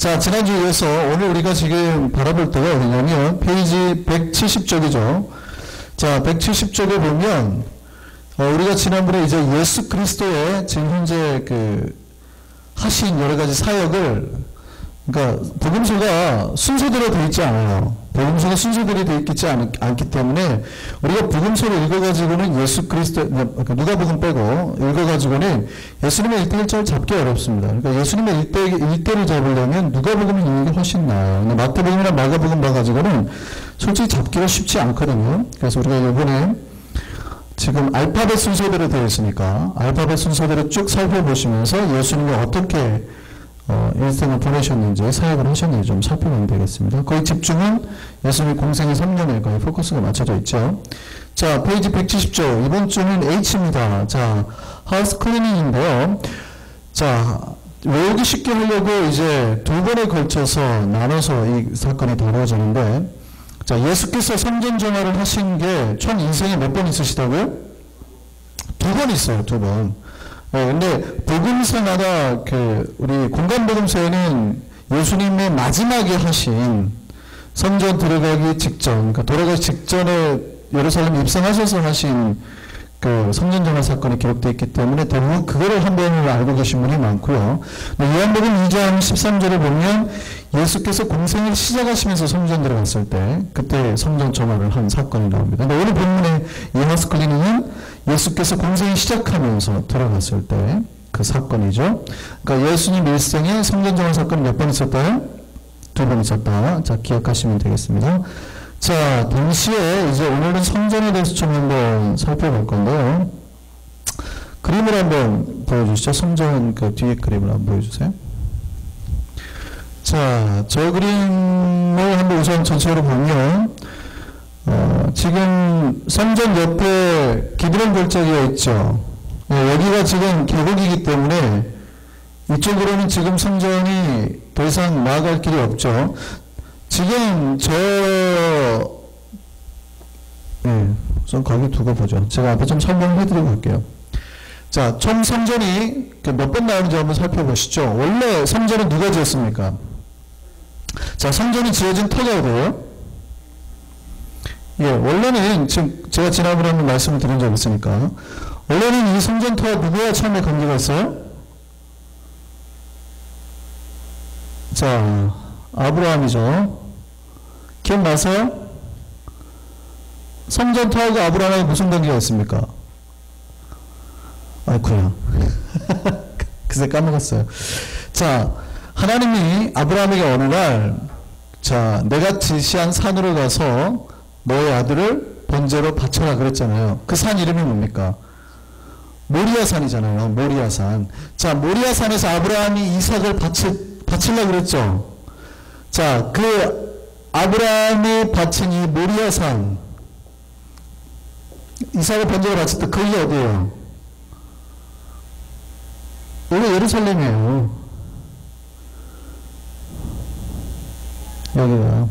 자, 지난주에 이어서 오늘 우리가 지금 바라볼 때가 어디냐면 페이지 170쪽이죠. 자, 170쪽에 보면 우리가 지난번에 이제 예수 그리스도의 지금 현재 하신 여러 가지 사역을, 그러니까 복음서가 순서대로 되어 있지 않아요. 복음서가 순서대로 되어 있지 않기 때문에 우리가 복음서를 읽어가지고는 예수 그리스도, 누가복음 빼고 읽어가지고는 예수님의 일대를 잡기 어렵습니다. 그러니까 예수님의 일대를 잡으려면 누가복음을 읽는 게 훨씬 나아요. 근데 마태복음이나 마가복음 봐가지고는 솔직히 잡기가 쉽지 않거든요. 그래서 우리가 이번에 지금 알파벳 순서대로 되어 있으니까 알파벳 순서대로 쭉 살펴보시면서 예수님이 어떻게 일생을 보내셨는지, 사역을 하셨는지 좀 살펴보면 되겠습니다. 거의 집중은 예수님의 공생의 3년에 거의 포커스가 맞춰져 있죠. 자, 페이지 170쪽. 이번 주는 H입니다. 자, 하우스 클리닝인데요. 자, 외우기 쉽게 하려고 이제 두 번에 걸쳐서 나눠서 이 사건이 다루어지는데, 자, 예수께서 성전 정화를 하신 게 총 인생에 몇 번 있으시다고요? 2번 있어요, 2번. 근데 복음서마다 우리 공간복음서에는 예수님의 마지막에 하신 성전 들어가기 직전, 그러니까 돌아가기 직전에 예루살렘 입성하셔서 하신 성전 정화 사건이 기록되어 있기 때문에 대부분 그거를 한 번을 알고 계신 분이 많고요. 요한복음 2장 13절에 보면 예수께서 공생을 시작하시면서 성전 들어갔을 때 그때 성전 정화를 한 사건이 나옵니다. 근데 오늘 본문의 이 하우스 클리닝은 예수께서 공생을 시작하면서 들어갔을 때 그 사건이죠. 그러니까 예수님 일생에 성전 정화 사건이 몇 번 있었다요? 2번 있었다. 자, 기억하시면 되겠습니다. 자, 동시에 이제 오늘은 성전에 대해서 좀 한번 살펴볼 건데요. 그림을 한번 보여주시죠. 성전 뒤에 그림을 한번 보여주세요. 자, 저 그림을 한번 우선 전체로 보면 지금 성전 옆에 기드론 골짜기가 있죠. 여기가 지금 계곡이기 때문에 이쪽으로는 지금 성전이 더 이상 나아갈 길이 없죠. 지금 우선 거기 두고 보죠. 제가 앞에 좀 설명을 해드리고 갈게요. 자, 총 성전이 몇 번 나오는지 한번 살펴보시죠. 원래 성전은 누가 지었습니까? 자, 성전이 지어진 터가 어디예요? 원래는 지금 제가 지난번에 한번 말씀을 드린 적이 있으니까 원래는 이 성전터와 누구와 처음에 관계가 있어요? 자, 아브라함이죠. 기억나세요? 성전터하고 아브라함에 무슨 관계가 있습니까? 아이쿠야. 그새 까먹었어요. 자, 하나님이 아브라함에게 어느 날, 자, 내가 지시한 산으로 가서 너의 아들을 번제로 바쳐라 그랬잖아요. 그 산 이름이 뭡니까? 모리아산이잖아요. 모리아산. 자, 모리아산에서 아브라함이 이삭을 바치려고 그랬죠. 자, 아브라함이 바친 이 모리아산, 이삭을 번제로 바쳤던 그게 어디예요? 여기 예루살렘이에요. 여기가.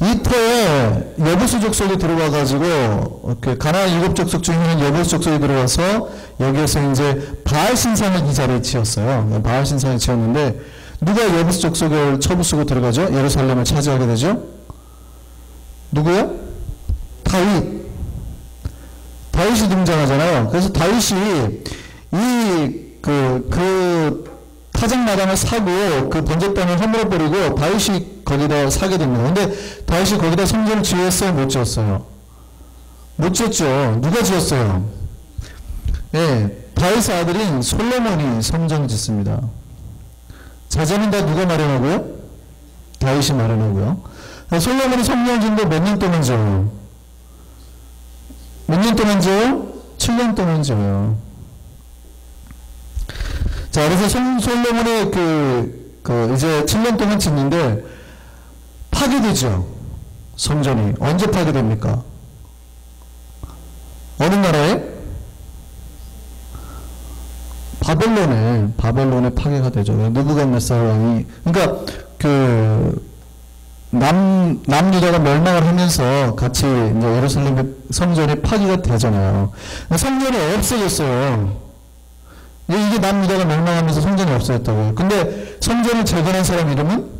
이 터에 여부수 족속이 들어와가지고, 가나안 7족속 중에 있는 여부수 족속이 들어와서, 여기에서 이제 바알 신상을 이 자리에 지었어요. 바알 신상을 지었는데, 누가 여부수 족속을 처부수고 들어가죠? 예루살렘을 차지하게 되죠? 누구요? 다윗이 등장하잖아요. 그래서 다윗이 타작마당을 사고 그 번제단을 허물어버리고 다윗이 거기다 사게 됩니다. 근데 다윗이 거기다 성전을 지었어요? 못 지었어요? 못 지었죠. 누가 지었어요? 다윗의 아들인 솔로몬이 성전을 짓습니다. 자재는 다 누가 마련하고요? 다윗이 마련하고요. 솔로몬이 성전을 짓는데 몇 년 동안 지어요? 몇 년 동안 지어요? 7년 동안 지어요. 자, 그래서 솔로몬이 이제 7년 동안 짓는데 파괴되죠. 성전이. 언제 파괴됩니까? 어느 나라에? 바벨론에 파괴가 되죠. 느부갓네살 왕이. 그러니까, 남유다가 멸망을 하면서 같이 이제 예루살렘의 성전이 파괴가 되잖아요. 성전이 없어졌어요. 이게 남유다가 멸망하면서 성전이 없어졌다고요. 근데 성전을 재건한 사람 이름은?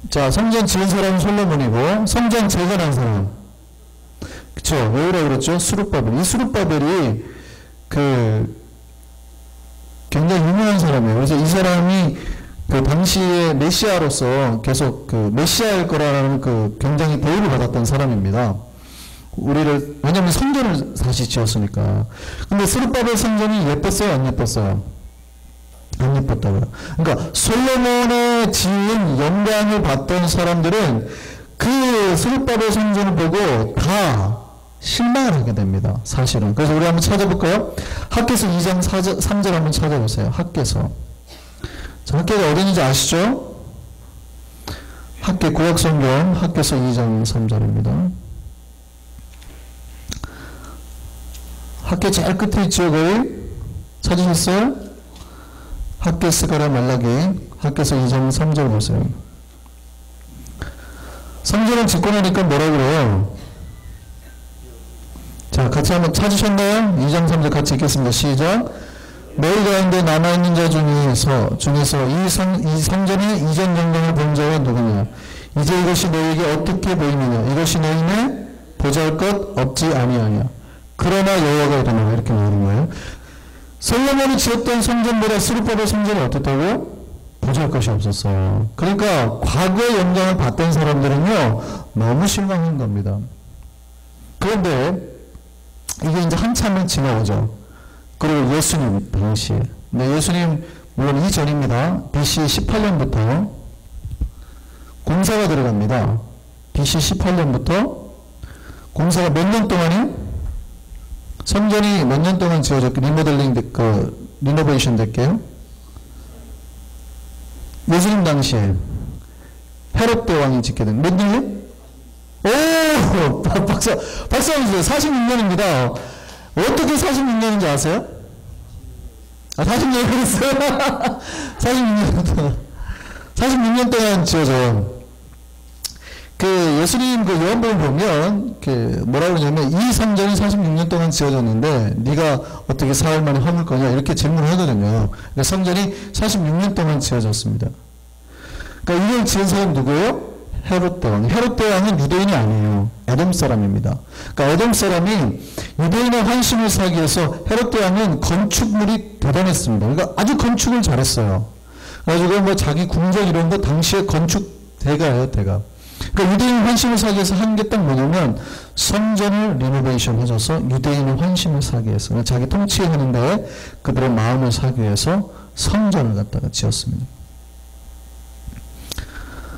자, 성전 지은 사람은 솔로몬이고, 성전 재건한 사람. 그쵸? 왜라고 그랬죠? 스룹바벨. 이 스룹바벨이 굉장히 유명한 사람이에요. 그래서 이 사람이 당시에 메시아로서 계속 메시아일 거라는 굉장히 대우를 받았던 사람입니다. 왜냐면 성전을 다시 지었으니까. 근데 스룹바벨 성전이 예뻤어요? 안 예뻤어요? 안 예뻤다고요. 그러니까 솔로몬의 지은 영광을 받던 사람들은 그 스룹바벨 성전을 보고 다 실망을 하게 됩니다. 사실은. 그래서 우리 한번 찾아볼까요? 학개서 2장 3절 한번 찾아보세요. 학개서. 자, 학개가 어딘지 아시죠? 학개 구약성경 학개서 2장 3절입니다. 학개 제일 끝에 있죠, 거기? 찾으셨어요? 학개서 가라 말라기 학개서 2장 3절 보세요. 성전을 짓고 나니까 뭐라 그래요? 자, 같이 한번 찾으셨나요? 2장 3절 같이 읽겠습니다. 시작. 너희 가운데 남아있는 자 중에서 이 성전의 이전 영광을 본 자가 누구냐? 이제 이것이 너희에게 어떻게 보이느냐? 이것이 너희는 보잘것 없지 아니하냐? 그러나 여호와가 이르노라. 이렇게 말하는 거예요. 솔로몬이 지었던 성전보다 스룹바벨 성전이 어떻다고요? 보잘것이 없었어요. 그러니까 과거의 영광을 받던 사람들은요, 너무 실망한 겁니다. 그런데 이게 이제 한참은 지나오죠. 그리고 예수님 당시에. 네, 예수님 물론 이전입니다. BC 18년부터 공사가 들어갑니다. BC 18년부터 공사가 몇 년 동안이? 성전이 몇 년 동안 지어졌고 리노베이션 됐게요? 예수님 당시에 헤롯 대왕이 짓게 된 몇 년이요? 오! 박수 한번 주세요. 46년입니다. 어떻게 46년인지 아세요? 46년 그랬어요? 46년 동안 지어져요. 예수님 요한복음 보면 뭐라고 그러냐면 이 성전이 46년 동안 지어졌는데 네가 어떻게 사흘 만에 허물 거냐 이렇게 질문을 하거든요. 그러니까 성전이 46년 동안 지어졌습니다. 그러니까 이걸 지은 사람 누구예요? 헤롯 대왕. 헤롯 대왕은 유대인이 아니에요. 에돔 사람입니다. 그러니까 에돔 사람이 유대인의 환심을 사기 위해서 헤롯 대왕은 건축물이 대단했습니다. 그러니까 아주 건축을 잘했어요. 그래가지고 자기 궁전 이런 거 당시에 건축 대가예요, 대가. 그러니까 유대인 환심을 사기 위해서 한 게 딱 뭐냐면 성전을 리노베이션 해줘서 유대인의 환심을 사기 위해서 자기 통치하는데 그들의 마음을 사기 위해서 성전을 갖다가 지었습니다.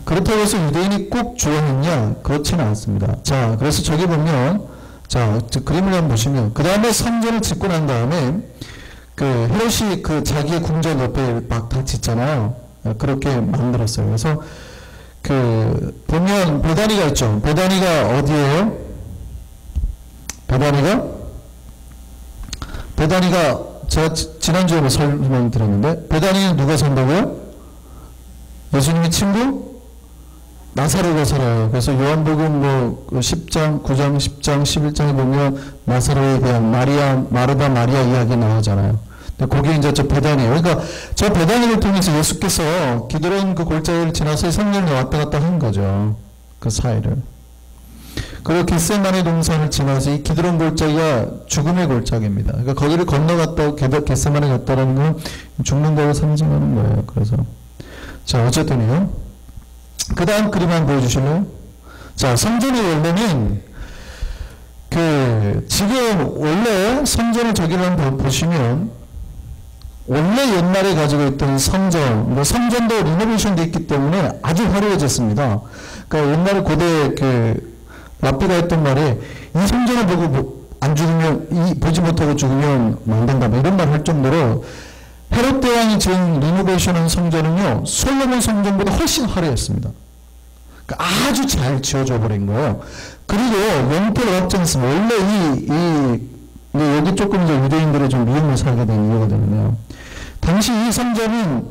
그렇다고 해서 유대인이 꼭 좋아했냐? 그렇지는 않습니다. 자, 그래서 저기 보면 자, 그림을 한번 보시면 그 다음에 성전을 짓고 난 다음에 헤롯이 자기의 궁전 옆에 막 다 짓잖아요. 그렇게 만들었어요. 그래서 보면 베다니가 있죠. 베다니가 어디예요? 베다니가 제가 지난주에 설명드렸는데 베다니는 누가 산다고요? 예수님의 친구? 나사로가 살아요. 그래서 요한복음 10장, 9장, 10장, 11장에 보면 나사로에 대한 마르다 마리아 이야기 나오잖아요. 거기 이제 저 베다니에요. 그러니까 저 베다니를 통해서 예수께서 기드론 골짜기를 지나서 성령이 왔다 갔다 한 거죠. 그 사이를. 그리고 겟세마네 동산을 지나서 이 기드론 골짜기가 죽음의 골짜기입니다. 그러니까 거기를 건너갔다고 겟세마네 갔다라는 건 죽는 걸 상징하는 거예요. 그래서 자, 어쨌든요. 그 다음 그림 한번 보여주실래요? 자, 성전의 원래는 지금 원래 성전을 저기를 한번 보시면 원래 옛날에 가지고 있던 성전, 성전도 리노베이션 되어 있기 때문에 아주 화려해졌습니다. 그러니까 옛날에 고대 랍비가 했던 말에 이 성전을 보고 안 죽으면, 보지 못하고 죽으면 안 된다, 이런 말 할 정도로 헤롯 대왕이 지은 리노베이션한 성전은요, 솔로몬 성전보다 훨씬 화려했습니다. 그러니까 아주 잘 지어져 버린 거예요. 그리고 영토를 확장했습니다. 원래 여기 조금 이제 유대인들의 좀 미움을 사게 된 이유가 되는데요. 당시 이 성전은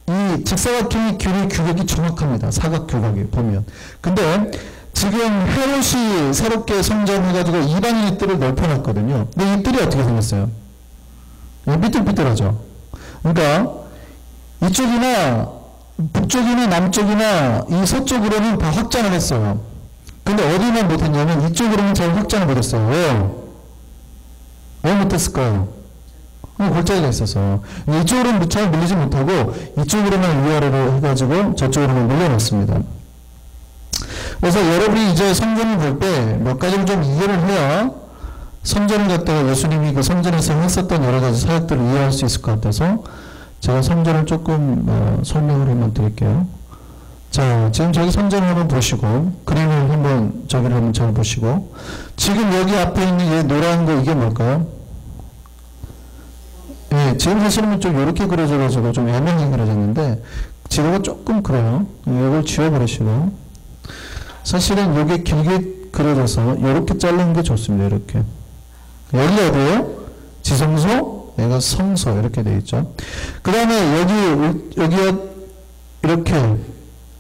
이 직사각형의 규격이 정확합니다. 사각 규격이 보면. 근데 지금 헤롯이 새롭게 성전해가지고 이방인의 뜰을 넓혀놨거든요. 근데 이 뜰이 어떻게 생겼어요? 삐뚤삐뚤하죠. 그러니까 이쪽이나 북쪽이나 남쪽이나 이 서쪽으로는 다 확장을 했어요. 근데 어디만 못했냐면 이쪽으로는 잘 확장을 못했어요. 왜요? 왜 못했을까요? 골짜기가 있어서. 이쪽으로는 잘 밀리지 못하고 이쪽으로만 위아래로 해가지고 저쪽으로만 밀려놨습니다. 그래서 여러분이 이제 성전을 볼 때 몇 가지를 좀 이해를 해야 성전을 갖다가 예수님이 그 성전에서 했었던 여러 가지 사역들을 이해할 수 있을 것 같아서 제가 성전을 조금 설명을 한번 드릴게요. 자, 지금 저기 성전을 한번 보시고 그림을 한번 저기를 한번 잘 보시고 지금 여기 앞에 있는 이 노란 거 이게 뭘까요? 예, 지금 사실은 좀 이렇게 그려져가지고 좀 애매하게 그려졌는데 지금은 조금 그래요. 이걸 지워버리시고 사실은 이게 길게 그려져서 이렇게 자르는 게 좋습니다. 이렇게 여기가 어디예요? 지성소, 얘가 성소 이렇게 되어 있죠. 그 다음에 여기가 이렇게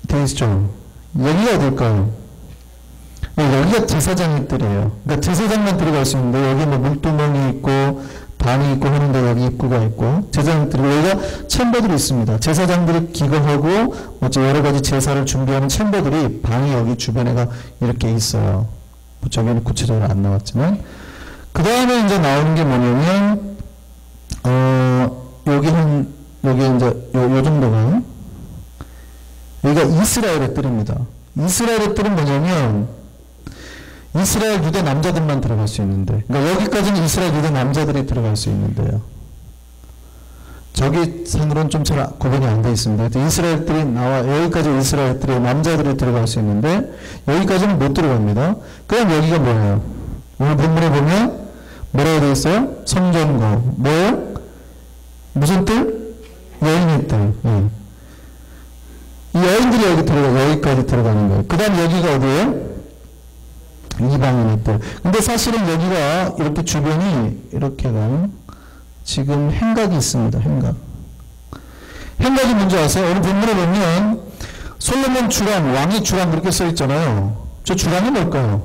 되어 있죠. 여기가 어딜까요? 여기가 제사장의 뜰이에요. 그러니까 제사장만 들어갈 수 있는데 여기 뭐 물두멍이 있고 방이 있고 하는데 여기 입구가 있고 제사장들이 여기가 챔버들이 있습니다. 제사장들이 기거하고 여러 가지 제사를 준비하는 챔버들이 방이 여기 주변에가 이렇게 있어요. 저기는 구체적으로 안 나왔지만 그 다음에 이제 나오는 게 뭐냐면 여기 이제 요 정도가 여기가 이스라엘의 뜰입니다. 이스라엘의 뜰은 뭐냐면 이스라엘 유대 남자들만 들어갈 수 있는데, 그러니까 여기까지는 이스라엘 유대 남자들이 들어갈 수 있는데요. 저기 상으로는 좀 잘 구분이 안 돼 있습니다. 이스라엘들이 나와 여기까지 이스라엘들이 남자들이 들어갈 수 있는데 여기까지는 못 들어갑니다. 그럼 여기가 뭐예요? 오늘 본문에 보면 뭐라고 되어 있어요? 성전거. 뭐예요? 무슨 뜰? 여인의 뜰. 예. 이 여인들이 여기까지 들어가는 거예요. 그 다음 여기가 어디예요? 이방인의 뜰. 근데 사실은 여기가 이렇게 주변이 이렇게가 지금 행각이 있습니다. 행각이 뭔지 아세요? 오늘 본문에 보면 솔로몬 주랑, 왕의 주랑 그렇게 써 있잖아요. 저 주랑이 뭘까요?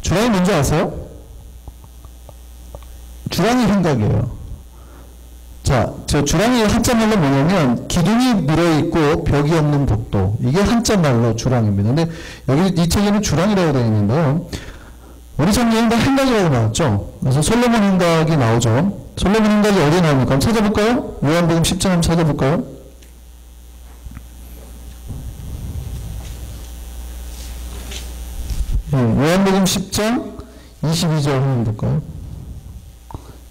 주랑이 뭔지 아세요? 주랑이 행각이에요. 자, 저 주랑이 한자말로 뭐냐면 기둥이 밀어있고 벽이 없는 복도. 이게 한자말로 주랑입니다. 근데 여기 이 책에는 주랑이라고 되어 있는데요. 우리 성경은 다 행각이라고 나왔죠. 그래서 솔로몬 행각이 나오죠. 솔로몬 행각이 어디에 나옵니까? 한번 찾아볼까요? 요한복음 10장 한번 찾아볼까요? 요한복음 10장 22절 한번 볼까요?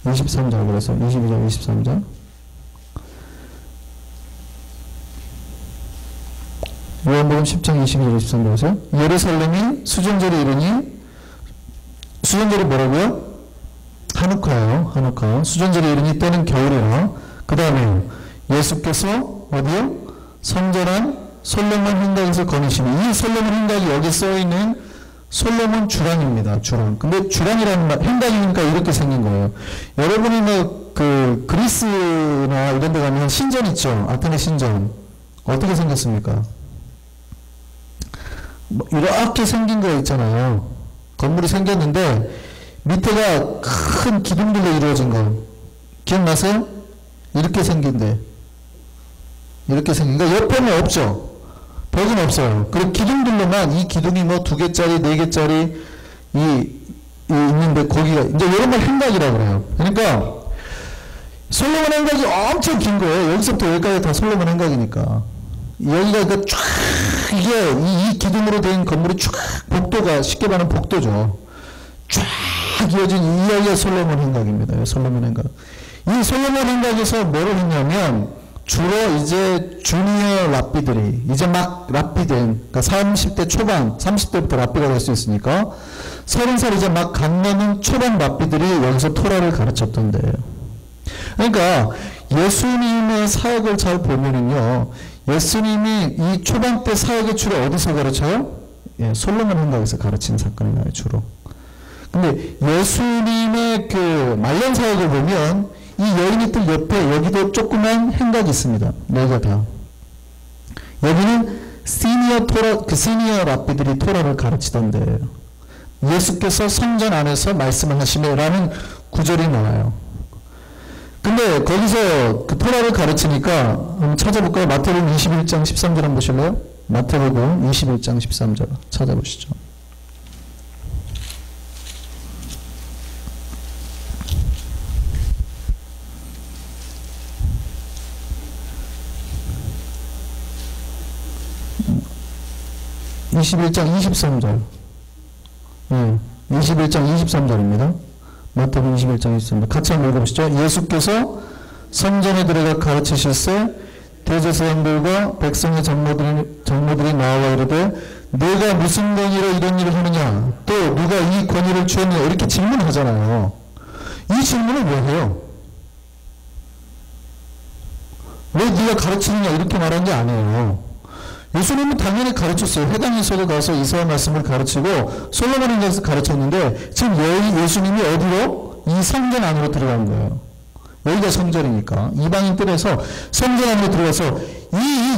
23절 그래서 22절 23절 요한복음 10장 22절 23절 보세요. 예루살렘이 수전절에 이르니 수전절이 뭐라고요? 하누카예요. 하누카. 수전절에 이르니 때는 겨울이라. 그 다음에 예수께서 어디요? 선전한 솔로몬 행각에서 거니시니 이 솔로몬 행각이 여기 써있는 솔로몬 주랑입니다. 주랑. 근데 주랑이라는 말, 행각이니까 이렇게 생긴 거예요. 여러분이 그리스나 이런 데 가면 신전 있죠? 아테네 신전. 어떻게 생겼습니까? 이렇게 생긴 거 있잖아요. 건물이 생겼는데 밑에가 큰 기둥들로 이루어진 거. 기억나세요? 이렇게 생긴데. 이렇게 생긴 거. 옆에는 없죠? 벽은 없어요. 그리고 기둥들로만 이 기둥이 뭐 2개짜리, 4개짜리 있는데 거기가 이제 이런 걸 행각이라고 그래요. 그러니까 솔로몬 행각이 엄청 긴 거예요. 여기서부터 여기까지 다 솔로몬 행각이니까. 여기가 그 쫙 이게 이 기둥으로 된 건물이 쫙 복도가 쉽게 말하면 복도죠. 쫙 이어진 이 여기가 솔로몬 행각입니다. 솔로몬 행각. 이 솔로몬 행각에서 뭐를 했냐면 주로 이제 주니어 랍비들이 이제 막 랍비된 그러니까 30대 초반 30대부터 랍비가 될 수 있으니까 30살 이제 막 강남은 초반 랍비들이 여기서 토라를 가르쳤던 데예요. 그러니까 예수님의 사역을 잘 보면은요, 예수님이 이 초반 때 사역의 주로 어디서 가르쳐요? 예, 솔로몬 행각에서 가르치는 사건이 나요, 주로. 근데 예수님의 그 말년 사역을 보면 이 여인이들 옆에 여기도 조그만 행각이 있습니다. 네가 다. 여기는 시니어 랍비들이 토라를 가르치던 데예요. 예수께서 성전 안에서 말씀을 하시며라는 구절이 나와요. 근데 거기서 그 토라를 가르치니까 한번 찾아볼까요? 마태복음 21장 13절 한번 보실래요? 마태복음 21장 13절 찾아보시죠. 네, 21장 23절. 네, 21장 23절입니다. 마태복음 21장 23절. 같이 한번 읽어보시죠. 예수께서 성전에 들어가 가르치실세 대제사장들과 백성의 장로들이 나와 이르되 내가 무슨 권위로 이런 일을 하느냐, 또 누가 이 권위를 주었느냐, 이렇게 질문하잖아요. 이 질문을 왜 해요? 왜 네가 가르치느냐 이렇게 말한 게 아니에요. 예수님은 당연히 가르쳤어요. 회당에서도 가서 이사야 말씀을 가르치고 솔로몬 인자에서 가르쳤는데 지금 예수님이 어디로? 이 성전 안으로 들어간 거예요. 여기가 성전이니까 이방인 뜰에서 성전 안으로 들어가서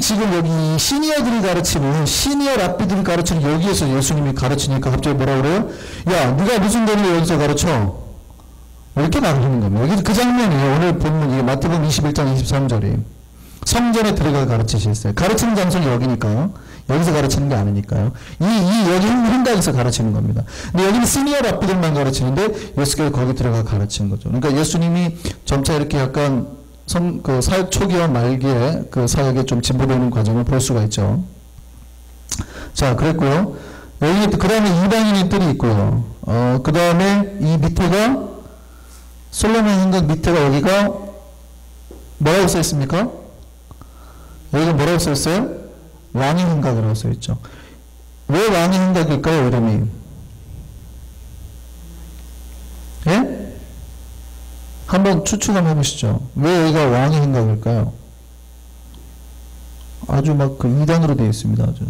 지금 여기 시니어들이 가르치는 시니어 랍비들이 가르치는 여기에서 예수님이 가르치니까 갑자기 뭐라 그래요? 야, 네가 무슨 권위로 여기서 가르쳐? 이렇게 말하는 겁니다. 여기 그 장면이에요. 오늘 본문 이게 마태복음 21장 23절이 성전에 들어가 가르치셨어요. 가르치는 장소는 여기니까요. 여기서 가르치는 게 아니니까요. 여기 행각에서 가르치는 겁니다. 근데 여기는 시니어 랍비들만 가르치는데 예수께서 거기 들어가 가르치는 거죠. 그러니까 예수님이 점차 이렇게 약간 그 사역 초기와 말기에 그 사역에 좀 진보되는 과정을 볼 수가 있죠. 자, 그랬고요. 여기 그 다음에 이방인의 뜰이 있고요. 그 다음에 이 밑에가 솔로몬 행각 밑에가 여기가 뭐라고 써 있습니까? 여기가 뭐라고 써 있어요? 왕의 행각이라고 써 있죠. 왜 왕의 행각일까요, 이름이? 예? 한번 추측 한번 해보시죠. 왜 여기가 왕의 행각일까요? 아주 막 그 2단으로 되어 있습니다, 아주.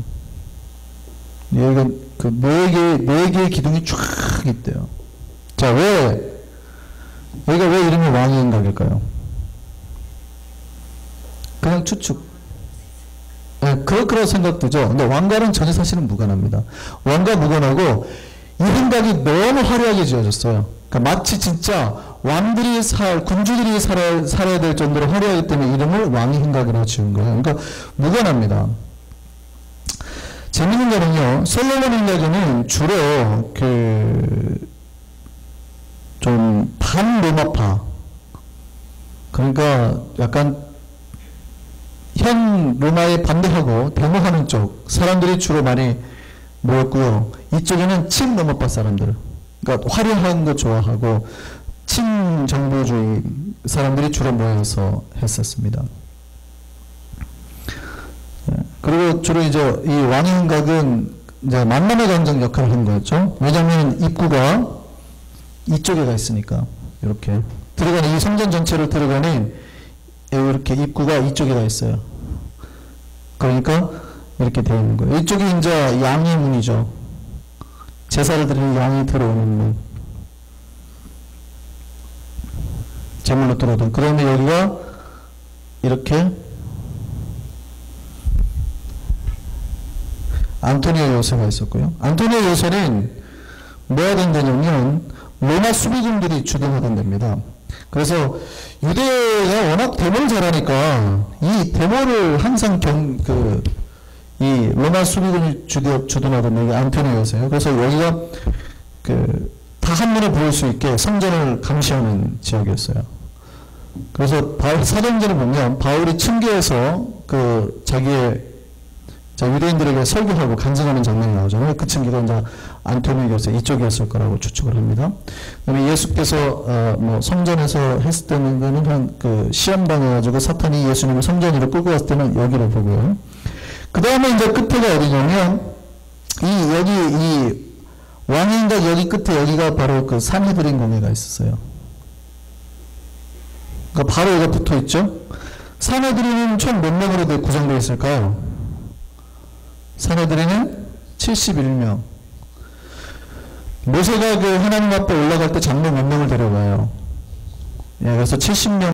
여기가 그 네 개의 기둥이 쫙 있대요. 자, 여기가 왜 이름이 왕의 행각일까요? 그냥 추측. 네, 그럴 거라고 생각되죠. 근데 왕과는 전혀 사실은 무관합니다. 왕과 무관하고 이 행각이 너무 화려하게 지어졌어요. 그러니까 마치 진짜 왕들이 군주들이 살아야 될 정도로 화려하기 때문에 이름을 왕의 행각이라고 지은 거예요. 그러니까 무관합니다. 재밌는 거는요, 솔로몬 행각에는 주로 좀 반로마파, 그러니까 약간 현 로마에 반대하고 데모하는 쪽 사람들이 주로 많이 모였고요. 이쪽에는 친로마파 사람들, 그러니까 화려한 거 좋아하고 친정부주의 사람들이 주로 모여서 했었습니다. 그리고 주로 이제 이 왕의 행각은 이제 만남의 광장 역할을 한 거였죠. 왜냐하면 입구가 이쪽에가 있으니까 이렇게 들어가는 이 성전 전체를 들어가는 이렇게 입구가 이쪽에가 있어요. 그러니까 이렇게 되어 있는 거예요. 이쪽이 이제 양의 문이죠. 제사를 드리는 양이 들어오는 문. 제물로 들어오던. 그 다음에 여기가 이렇게 안토니오 요새가 있었고요. 안토니오 요새는 뭐 하던 데냐면 로마 수비군들이 주둔하던 데입니다. 그래서 유대가 워낙 데모를 잘하니까 이 데모를 항상 이 로마 수비군이 주둔하던 여기 안토니오 요새예요. 그래서 여기가 다 한눈에 보일 수 있게 성전을 감시하는 지역이었어요. 그래서 사도행전을 보면 바울이 층계에서 자기의 유대인들에게 설교하고 간증하는 장면이 나오잖아요. 그 층계가 이제 안토니오스 이쪽이었을 거라고 추측을 합니다. 그다음에 예수께서 성전에서 했을 때는 한 시험 당해가지고 사탄이 예수님을 성전으로 끌고 갔을 때는 여기를 보고요. 그 다음에 이제 끝에가 어디냐면 이 왕인각 여기 끝에 여기가 바로 그 산헤드린 공회가 있었어요. 그러니까 바로 여기가 붙어 있죠. 산헤드린은 총 몇 명으로 구성되어 있을까요? 산헤드린은 71명. 모세가 하나님 앞에 올라갈 때 장로 몇 명을 데려가요? 예, 그래서 70명